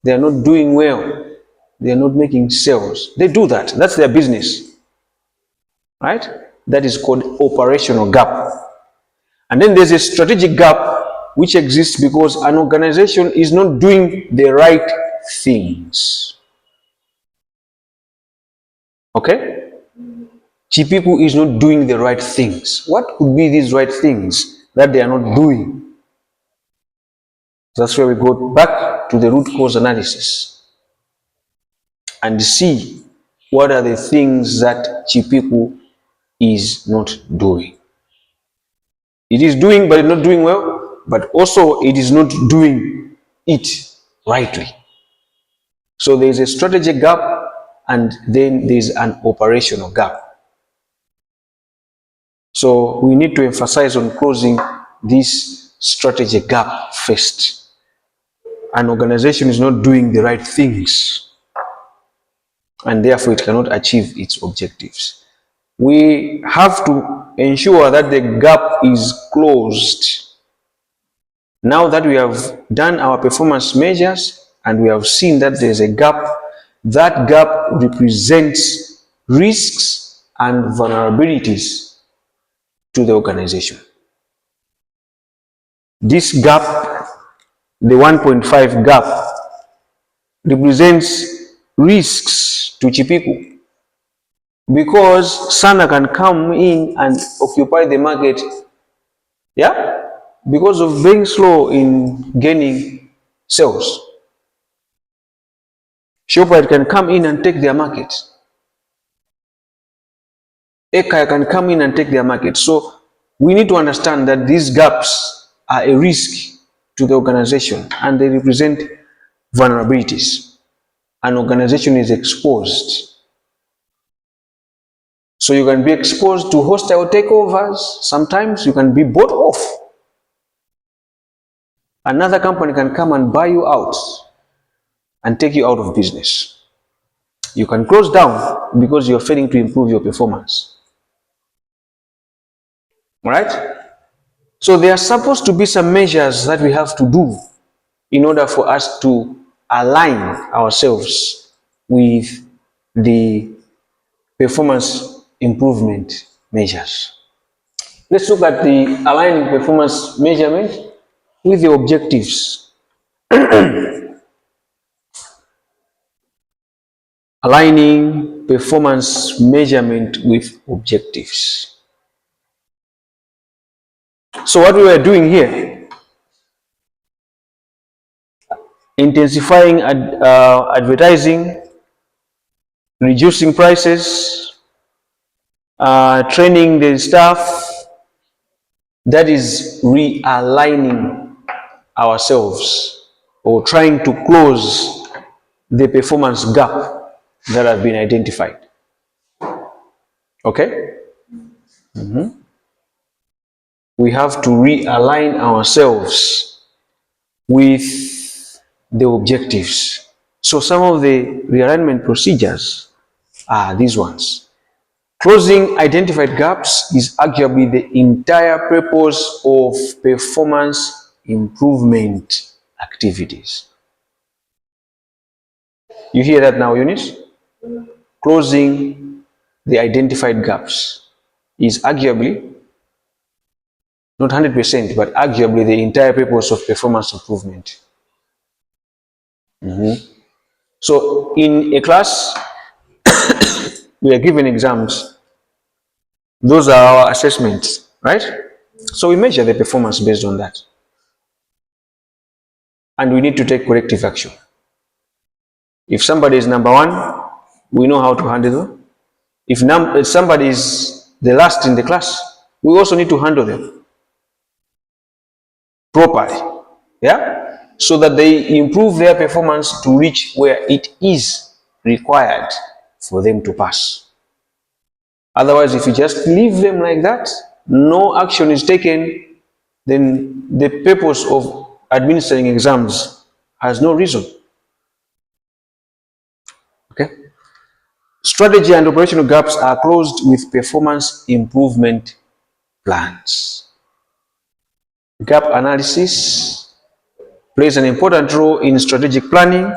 They are not doing well. They are not making sales. They do that. That's their business. Right? That is called operational gap. And then there's a strategic gap which exists because an organization is not doing the right things. Okay? Chipiku is not doing the right things. What could be these right things that they are not doing? That's where we go back to the root cause analysis and see what are the things that Chipiku is not doing. It is doing, but it's not doing well, but also it is not doing it rightly. So there is a strategic gap, and then there is an operational gap. So we need to emphasize on closing this strategic gap first. An organization is not doing the right things, and therefore it cannot achieve its objectives. We have to ensure that the gap is closed. Now that we have done our performance measures and we have seen that there is a gap, that gap represents risks and vulnerabilities to the organization. This gap, the 1.5 gap, represents risks to Chipiku, because Sana can come in and occupy the market, yeah, because of being slow in gaining sales. Shoprite can come in and take their market. Ekaya can come in and take their market. So we need to understand that these gaps are a risk to the organization and they represent vulnerabilities. An organization is exposed. So you can be exposed to hostile takeovers. Sometimes you can be bought off. Another company can come and buy you out and take you out of business. You can close down because you're failing to improve your performance. All right? So there are supposed to be some measures that we have to do in order for us to align ourselves with the performance improvement measures. Let's look at the aligning performance measurement with the objectives. Aligning performance measurement with objectives. So what we are doing here, intensifying advertising, reducing prices, training the staff, that is realigning ourselves or trying to close the performance gap that has been identified. Okay? We have to realign ourselves with the objectives. So some of the realignment procedures are these ones. Closing identified gaps is arguably the entire purpose of performance improvement activities. You hear that now, Eunice? Closing the identified gaps is arguably, not 100%, but arguably the entire purpose of performance improvement. So in a class, we are given exams. Those are our assessments, right? So we measure the performance based on that. And we need to take corrective action. If somebody is number one, we know how to handle them. If somebody is the last in the class, we also need to handle them properly, yeah? So that they improve their performance to reach where it is required for them to pass. Otherwise, if you just leave them like that, no action is taken, then the purpose of administering exams has no reason. Okay? Strategy and operational gaps are closed with performance improvement plans. Gap analysis plays an important role in strategic planning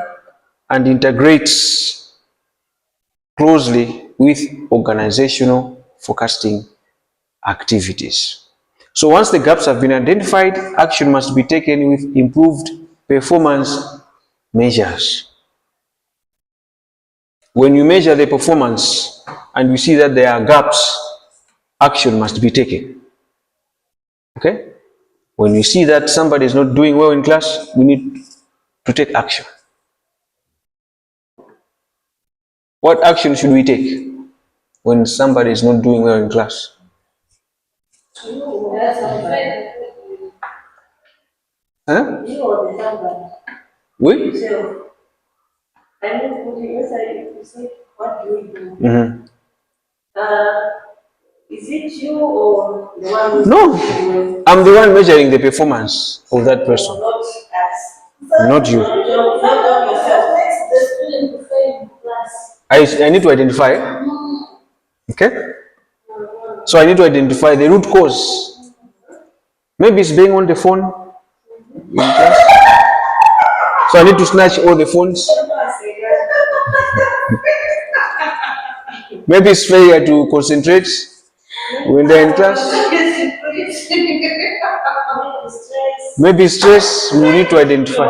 and integrates closely with organizational forecasting activities. So once the gaps have been identified, action must be taken with improved performance measures. When you measure the performance and you see that there are gaps, action must be taken. Okay? When you see that somebody is not doing well in class, we need to take action. What action should we take when somebody is not doing well in class? Huh? We? What do we do? Mm-hmm. Is it you or the one? No, I'm the one measuring the performance of that person. Not us. Not you. I need to identify. Okay? So I need to identify the root cause. Maybe it's being on the phone in class. So I need to snatch all the phones. Maybe it's failure to concentrate when they're in class. Maybe stress, we need to identify.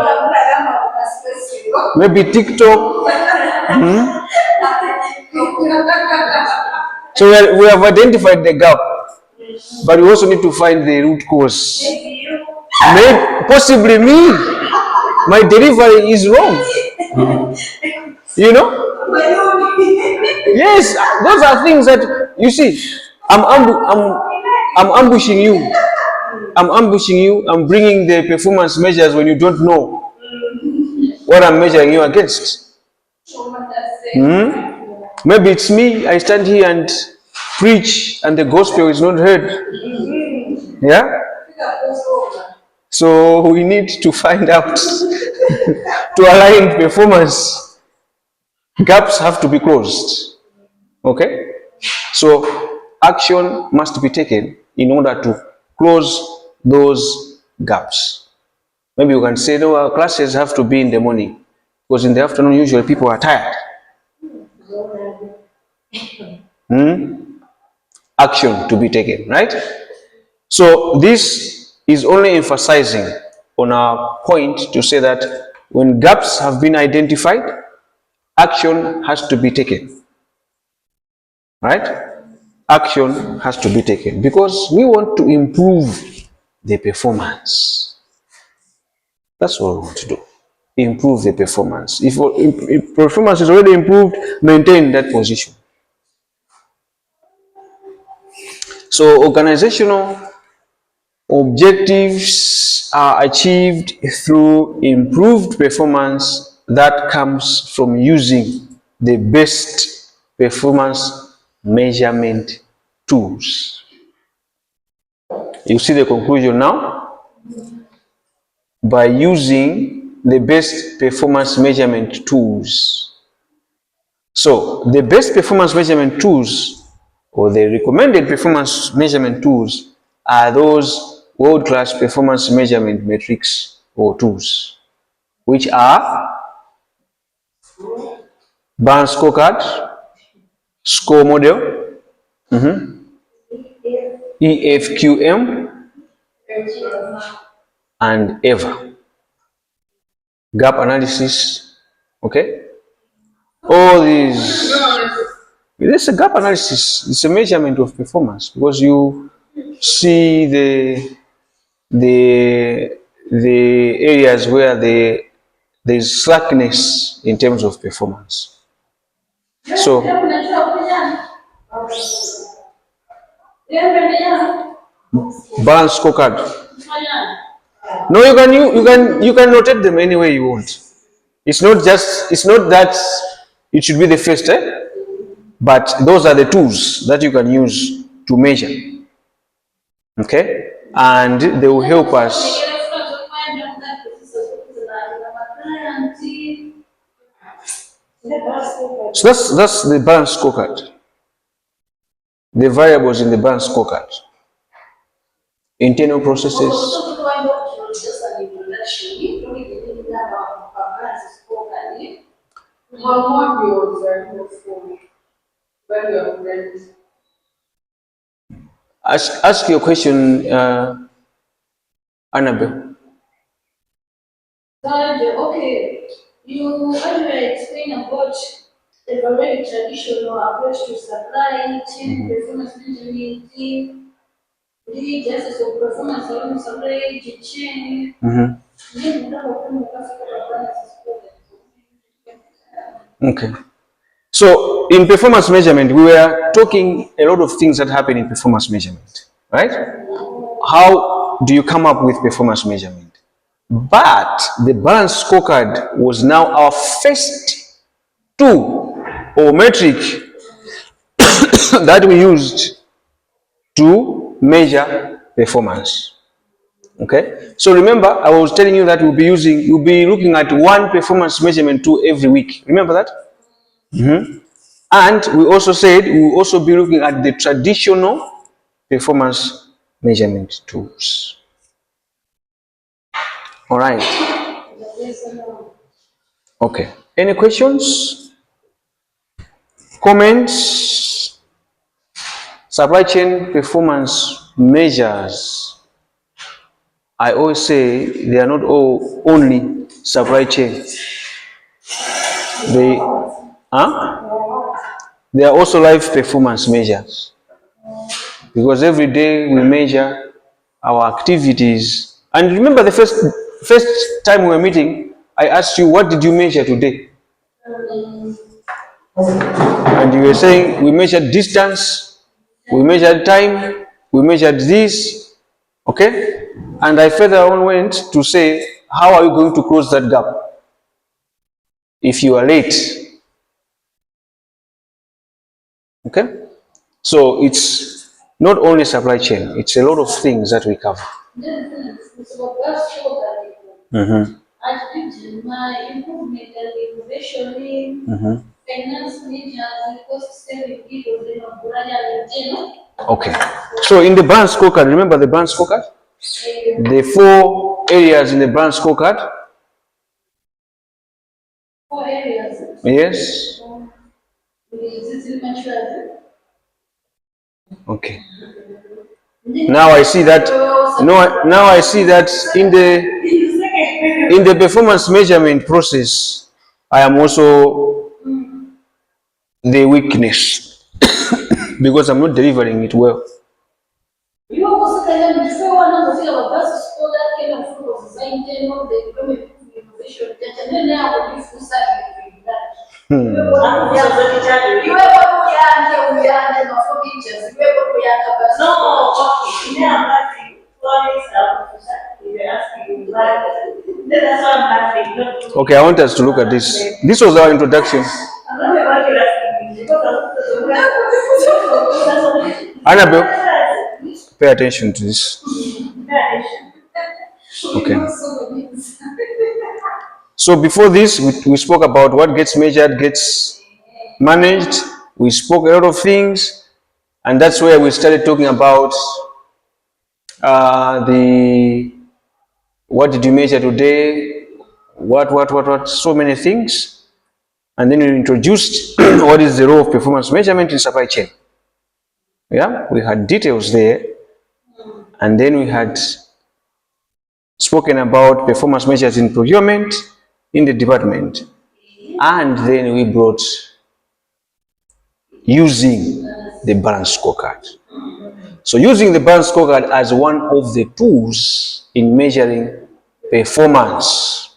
Maybe TikTok. So we have identified the gap, but we also need to find the root cause. Maybe, possibly me. My delivery is wrong. You know? Yes, those are things that you see. I'm ambushing you. I'm ambushing you. I'm bringing the performance measures when you don't know what I'm measuring you against. Maybe it's me. I stand here and preach, and the gospel is not heard. Yeah. So we need to find out to align performance. Gaps have to be closed. Okay? So action must be taken in order to close those gaps. Maybe you can say, no, our classes have to be in the morning, because in the afternoon usually people are tired. Action to be taken, right? So this is only emphasizing on our point to say that when gaps have been identified, action has to be taken, right? Action has to be taken because we want to improve the performance. That's what we want to do. Improve the performance. If performance is already improved, maintain that position. So organizational objectives are achieved through improved performance that comes from using the best performance measurement tools. You see the conclusion now? By using the best performance measurement tools. So the best performance measurement tools, or the recommended performance measurement tools, are those world-class performance measurement metrics or tools, which are Barnes scorecard, score model, EFQM, and EVA. Gap analysis, okay? All these, it's a gap analysis, it's a measurement of performance because you see the areas where there's slackness in terms of performance. So balance scorecard. No, you can rotate them any way you want. It's not that it should be the first, but those are the tools that you can use to measure. Okay? And they will help us. So that's the balance scorecard. The variables in the balance scorecard. Internal processes. Ask your question, Annabelle. Okay, you earlier explained about the very traditional approach to supply chain performance management, the justice of performance around supply chain. Okay. So in performance measurement, we were talking a lot of things that happen in performance measurement, right? How do you come up with performance measurement? But the balance scorecard was now our first tool or metric that we used to measure performance. Okay, so remember, I was telling you that you'll be looking at one performance measurement tool every week. Remember that? And we also said we will also be looking at the traditional performance measurement tools. All right. Okay. Any questions? Comments? Supply chain performance measures. I always say they are not all only supply chain. They, they are also life performance measures. Because every day we measure our activities. And remember the first time we were meeting, I asked you, what did you measure today? And you were saying, we measured distance, we measured time, we measured this, okay? And I further on went to say, how are you going to close that gap if you are late? Okay? So it's not only supply chain, it's a lot of things that we cover. Okay. So in the brand scorecard, remember the brand scorecard? The 4 areas in the brand scorecard. 4 areas. Yes. Okay. Now I see that. No. Now I see that in the performance measurement process, I am also the weakness because I'm not delivering it well. Okay, I want us to look at this. This was our introduction. Annabelle, pay attention to this. Okay. So before this, we spoke about what gets measured, gets managed. We spoke a lot of things, and that's where we started talking about the what did you measure today, what, so many things. And then we introduced what is the role of performance measurement in supply chain. Yeah, we had details there, and then we had spoken about performance measures in procurement in the department, and then we brought using the balance scorecard. So using the balance scorecard as one of the tools in measuring performance.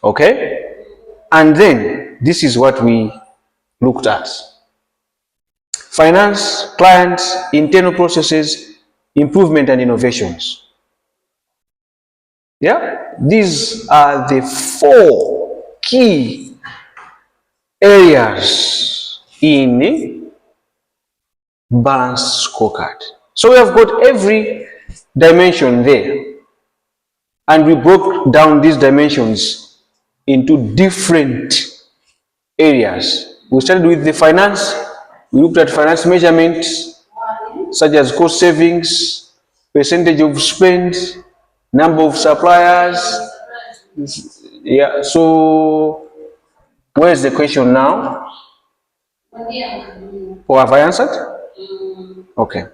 Okay? And then this is what we looked at. Finance, clients, internal processes, improvement and innovations. Yeah? These are the 4 key areas in balanced scorecard. So we have got every dimension there, and we broke down these dimensions into different areas. We started with the finance. We looked at finance measurements such as cost savings, percentage of spend, number of suppliers. Yeah, so Where's the question now? Or have I answered? Okay.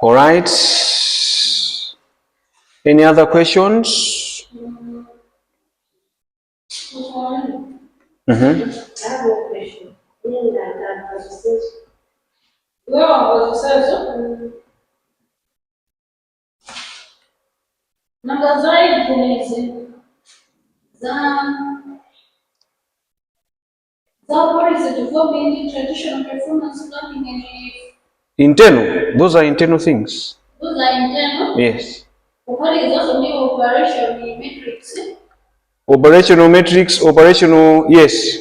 All right. Any other questions? I have a question. Namba zaidi what is it developing traditional performance planning and Internal. Those are internal things. those are internal. Yes. What is also new operation metrics? Operational metrics, operational, yes.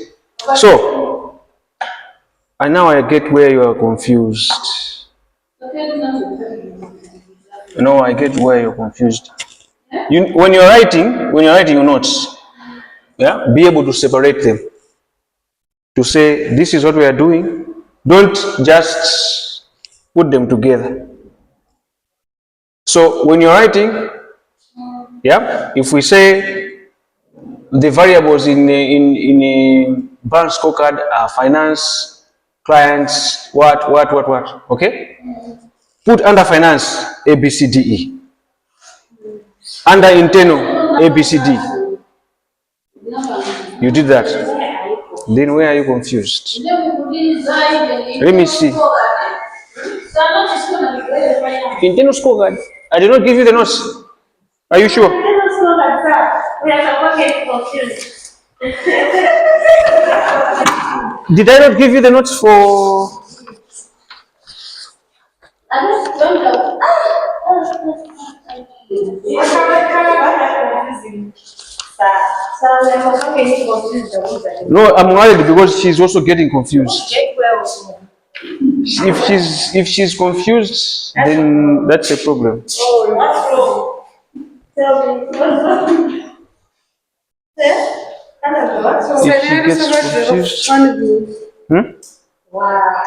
So, and now I get where you are confused. No, I get where you're confused. When you're writing your notes, yeah, be able to separate them. To say this is what we are doing. Don't just put them together. So when you're writing, yeah, if we say the variables in a brand scorecard are finance, clients, what, okay? Put under finance A, B, C, D, E. Under internal A, B, C, D. You did that. Then where are you confused? Let me see. Internal scorecard. I did not give you the notes. Are you sure? Did I not give you the notes for? No, I'm worried because she's also getting confused. If she's confused, then that's a problem. Oh, what's wrong? Tell me, what's wrong? If she gets confused, Wow.